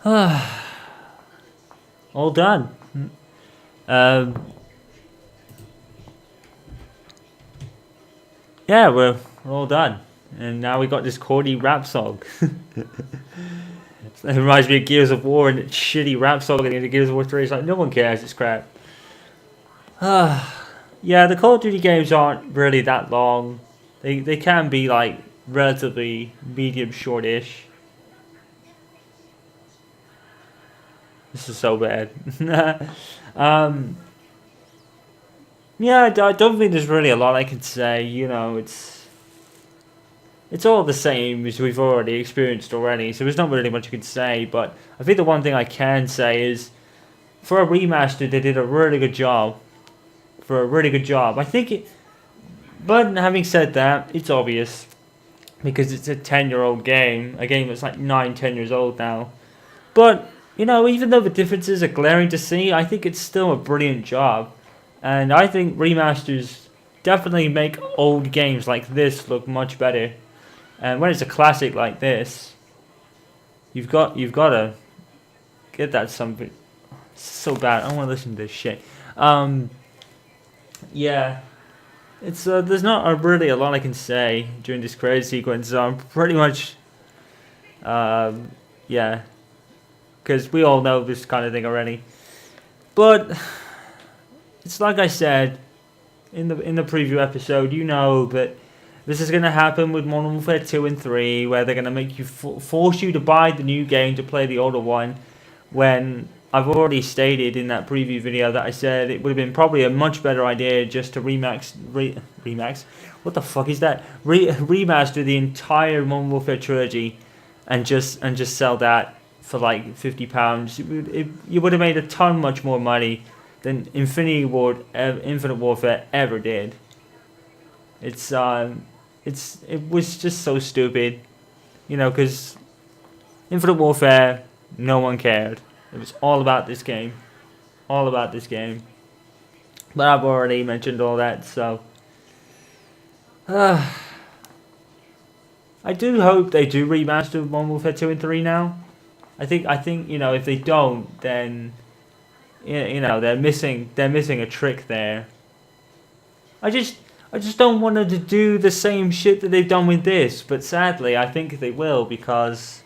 All done. Um, yeah, we're all done. And now we got this corny rap song. It reminds me of Gears of War and its shitty rap song in the Gears of War 3. It's like, no one cares, it's crap. Yeah, the Call of Duty games aren't really that long. They can be like relatively medium shortish. This is so bad. um, yeah, I don't think there's really a lot I can say. You know, it's all the same as we've already experienced already. So there's not really much you can say. But I think the one thing I can say is, for a remaster, they did a really good job. For a really good job, I think it. But having said that, it's obvious because it's a 10-year-old game, a game that's like 9, 10 years old now. But you know, even though the differences are glaring to see, I think it's still a brilliant job. And I think remasters definitely make old games like this look much better. And when it's a classic like this, you've got to get that something. It's so bad. I don't want to listen to this shit. Yeah, it's there's not really a lot I can say during this credit sequence. So I'm pretty much yeah, because we all know this kind of thing already. But it's like I said in the preview episode. You know that this is going to happen with Modern Warfare 2 and 3, where they're going to make you force you to buy the new game to play the older one. When I've already stated in that preview video that I said it would have been probably a much better idea just to remax. What the fuck is that? Remaster the entire Modern Warfare trilogy, and just sell that for like £50. You would have made a ton much more money than Infinite Warfare ever did. It was just so stupid, you know, because Infinite Warfare, no one cared. It was all about this game, all about this game. But I've already mentioned all that, so I do hope they do remaster Modern Warfare 2 and 3 now. I think you know, if they don't, then you know they're missing a trick there. I just don't want them to do the same shit that they've done with this, but sadly I think they will, because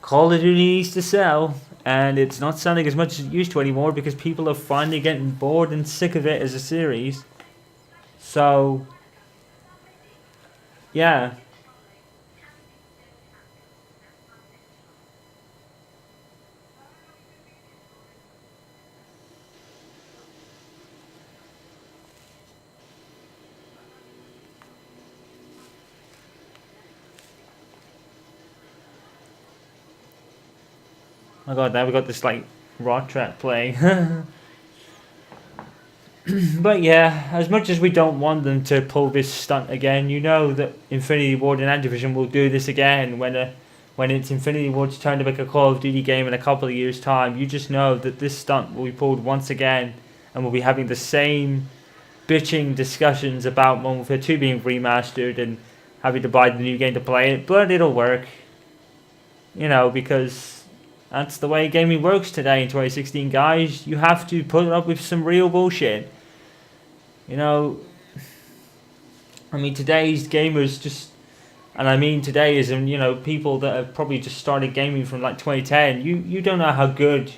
Call of Duty needs to sell, and it's not selling as much as it used to anymore because people are finally getting bored and sick of it as a series. So yeah. Oh god, now we got this like rock track playing. But yeah, as much as we don't want them to pull this stunt again, you know that Infinity Ward and Activision will do this again when it's Infinity Ward's turn to make a Call of Duty game in a couple of years' time. You just know that this stunt will be pulled once again, and we'll be having the same bitching discussions about Modern Warfare 2 being remastered and having to buy the new game to play it. But it'll work, you know, because that's the way gaming works today in 2016, guys. You have to put up with some real bullshit. You know, I mean, today's gamers just, and I mean today is, you know, people that have probably just started gaming from like 2010. You don't know how good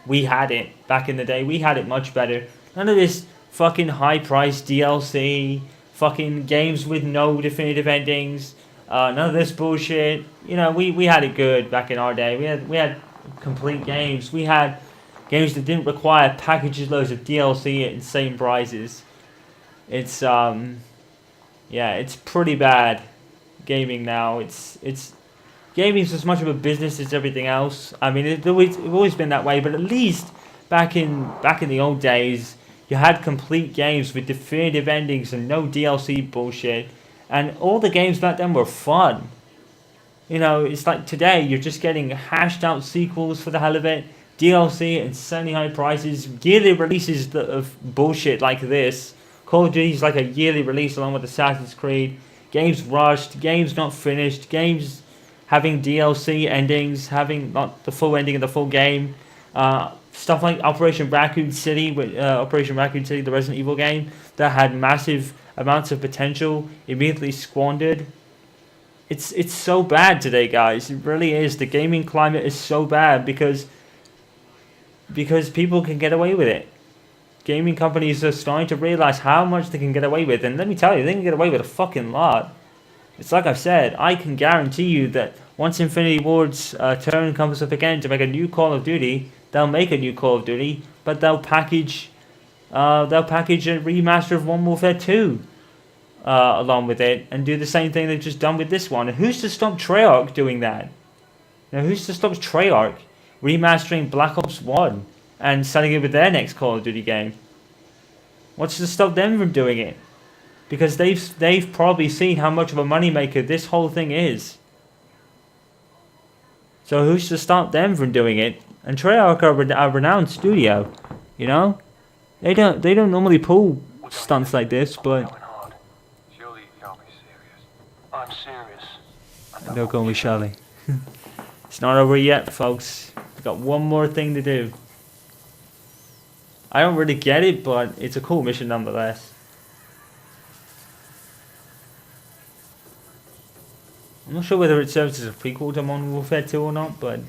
we had it back in the day. We had it much better. None of this fucking high-priced DLC, fucking games with no definitive endings. None of this bullshit. You know, we had it good back in our day. We had complete games. We had games that didn't require packages loads of DLC at insane prices. It's yeah, it's pretty bad gaming now. It's gaming's as much of a business as everything else. I mean, it's always been that way, but at least back in the old days, you had complete games with definitive endings and no DLC bullshit. And all the games back then were fun. You know, it's like today, you're just getting hashed out sequels for the hell of it, DLC at insanely high prices, yearly releases of bullshit like this. Call of Duty is like a yearly release along with Assassin's Creed. Games rushed, games not finished, games having DLC endings, having not the full ending of the full game. Stuff like Operation Raccoon City, the Resident Evil game, that had massive amounts of potential, immediately squandered. It's so bad today, guys. It really is. The gaming climate is so bad because people can get away with it. Gaming companies are starting to realize how much they can get away with, and let me tell you, they can get away with a fucking lot. It's like I've said, I can guarantee you that once Infinity Ward's turn comes up again to make a new Call of Duty, they'll make a new Call of Duty, but they'll package a remaster of Modern Warfare 2 along with it, and do the same thing they've just done with this one. And who's to stop Treyarch doing that? Now, who's to stop Treyarch remastering Black Ops 1 and selling it with their next Call of Duty game? What's to stop them from doing it? Because they've probably seen how much of a moneymaker this whole thing is. So who's to stop them from doing it? And Treyarch are a renowned studio, you know. They don't normally pull stunts like this, but Surely you can't be serious. I'm serious. don't call me Charlie. It's not over yet, folks. We've got one more thing to do. I don't really get it, but it's a cool mission nonetheless. I'm not sure whether it serves as a prequel to Modern Warfare 2 or not, but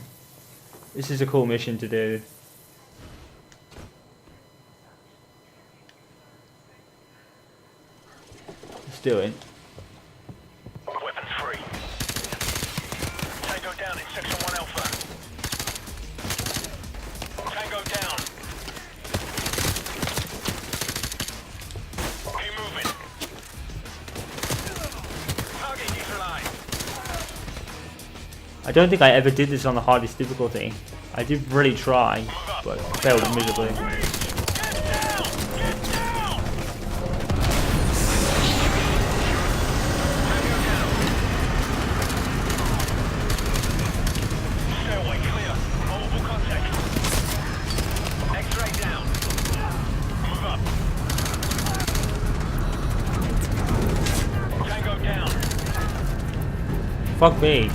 this is a cool mission to do. Let's do it. Weapon free. Tango down in Section 1 Alpha. Tango down. Keep moving. Target neutralized. I don't think I ever did this on the hardest difficulty. I did really try, but failed miserably. Stairway clear. Multiple contact. X-ray down. Move up. Tango down. Fuck me.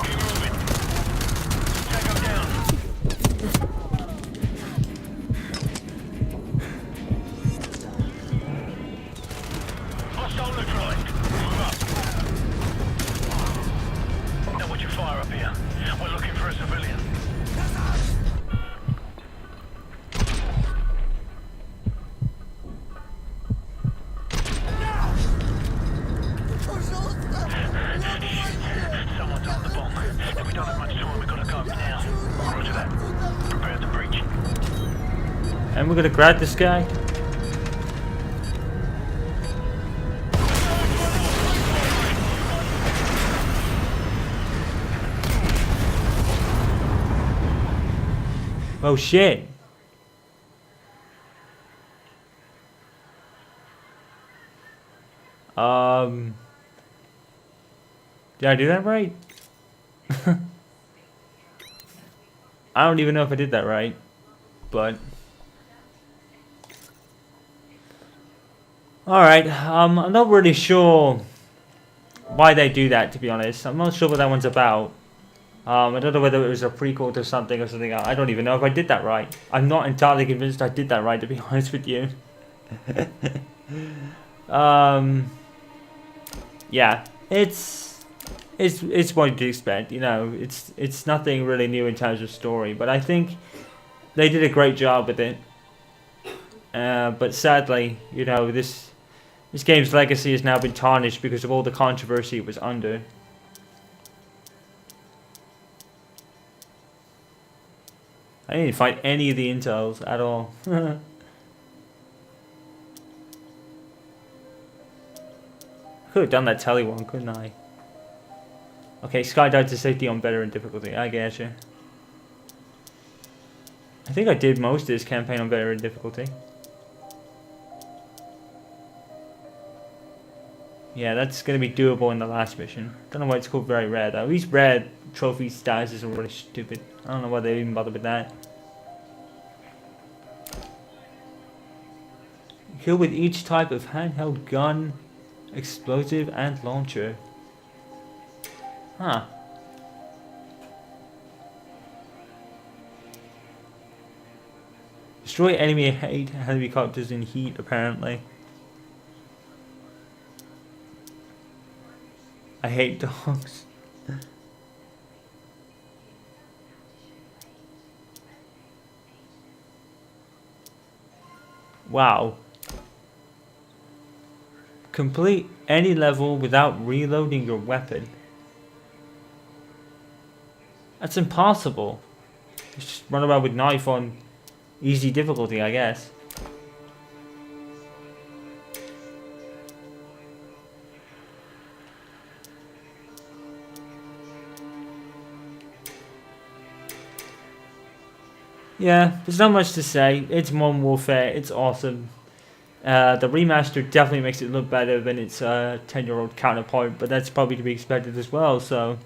Keep moving. Tango down. Hostile neutralized. Move up. Now watch your fire up here. We're looking for a civilian. Someone's on the bomb. If we don't have much time, we gotta go now. Roger that. Prepare the breach. And we're gonna grab this guy. Oh shit. Did I do that right? I don't even know if I did that right, but alright, I'm not really sure why they do that, to be honest. I'm not sure what that one's about. I don't know whether it was a prequel to something or something else. I don't even know if I did that right. I'm not entirely convinced I did that right, to be honest with you. Yeah, it's what you'd expect, you know. It's nothing really new in terms of story, but I think they did a great job with it. But sadly, you know, this game's legacy has now been tarnished because of all the controversy it was under. I didn't find any of the intels at all. Could have done that telly one, couldn't I? Okay, skydive to safety on veteran difficulty. I get you. I think I did most of this campaign on veteran difficulty. Yeah, that's going to be doable in the last mission. Don't know why it's called very rare though. These rare trophy statuses are really stupid. I don't know why they even bother with that. Kill with each type of handheld gun, explosive, and launcher. Huh. Destroy enemy helicopters in heat, apparently. I hate dogs. Wow. Complete any level without reloading your weapon. That's impossible. Just run around with knife on easy difficulty, I guess. Yeah, there's not much to say. It's Modern Warfare. It's awesome. The remaster definitely makes it look better than its 10-year-old counterpart, but that's probably to be expected as well. So,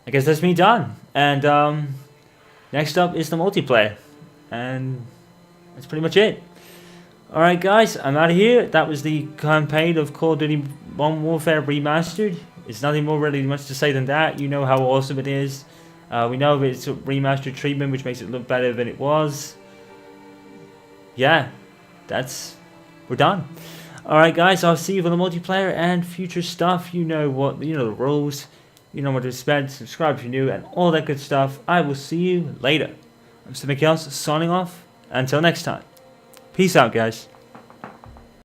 I guess that's me done. And next up is the multiplayer, and that's pretty much it. Alright guys, I'm out of here. That was the campaign of Call of Duty Modern Warfare Remastered. It's nothing more really much to say than that. You know how awesome it is. We know that it's a remastered treatment, which makes it look better than it was. Yeah, we're done. Alright guys, I'll see you for the multiplayer and future stuff. You know the rules. You know what to expect. Subscribe if you're new and all that good stuff. I will see you later. I'm Mr. Michaels, signing off. Until next time. Peace out, guys.